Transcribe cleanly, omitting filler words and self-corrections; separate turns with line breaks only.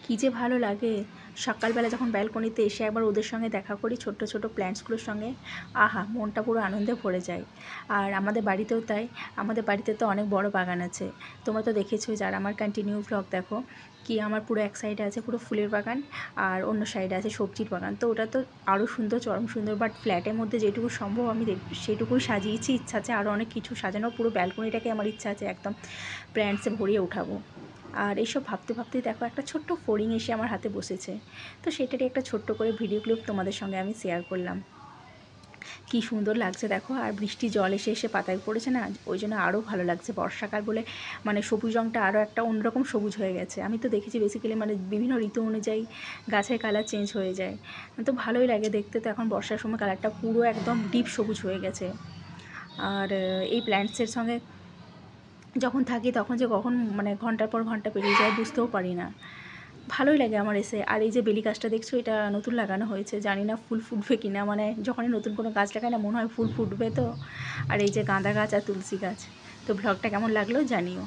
কী যে ভালো লাগে সকালবেলা যখন ব্যালকনিতে এসে একবার ওদের সঙ্গে দেখা করি, ছোট্ট ছোট প্ল্যান্টসগুলোর সঙ্গে, আহা মনটা পুরো আনন্দে ভরে যায়। আর আমাদের বাড়িতেও তাই, আমাদের বাড়িতে তো অনেক বড় বাগান আছে। তোমরা তো দেখেছো যারা আমার কন্টিনিউ ব্লগ দেখো, কি আমার পুরো এক সাইডে আছে পুরো ফুলের বাগান আর অন্য সাইডে আছে সবজির বাগান। তো ওটা তো আরও সুন্দর, চরম সুন্দর। বাট ফ্ল্যাটের মধ্যে যেটুকু সম্ভব আমি সেটুকুই সাজিয়েছি। ইচ্ছা আছে আরও অনেক কিছু সাজানো, পুরো ব্যালকনিটাকে আমার ইচ্ছা আছে একদম প্ল্যান্টসে ভরিয়ে উঠাবো। আর এইসব ভাবতে ভাবতেই দেখো একটা ছোট্ট ফড়িং এসে আমার হাতে বসেছে। তো সেটারই একটা ছোট্ট করে ভিডিও ক্লিপ তোমাদের সঙ্গে আমি শেয়ার করলাম। কি সুন্দর লাগছে দেখো। আর বৃষ্টি জল এসে এসে পাতায় পড়েছে না, ওই জন্য আরও ভালো লাগছে। বর্ষাকাল বলে মানে সবুজ রঙটা আরও একটা অন্যরকম সবুজ হয়ে গেছে। আমি তো দেখেছি বেসিক্যালি মানে বিভিন্ন ঋতু অনুযায়ী গাছের কালার চেঞ্জ হয়ে যায়, তো ভালোই লাগে দেখতে। তো এখন বর্ষার সময় কালারটা পুরো একদম ডিপ সবুজ হয়ে গেছে। আর এই প্ল্যান্টসের সঙ্গে যখন থাকি তখন যে কখন মানে ঘন্টার পর ঘন্টা পেরিয়ে যায় বুঝতেও পারি না। ভালোই লাগে আমার এসে। আর এই যে বেলি গাছটা দেখছো, এটা নতুন লাগানো হয়েছে, জানি না ফুল ফুটবে কিনা। মানে যখনই নতুন কোনো গাছ লাগাই না মনে হয় ফুল ফুটবে। তো আর এই যে গাঁদা গাছ আর তুলসী গাছ। তো ব্লগটা কেমন লাগলো জানিও।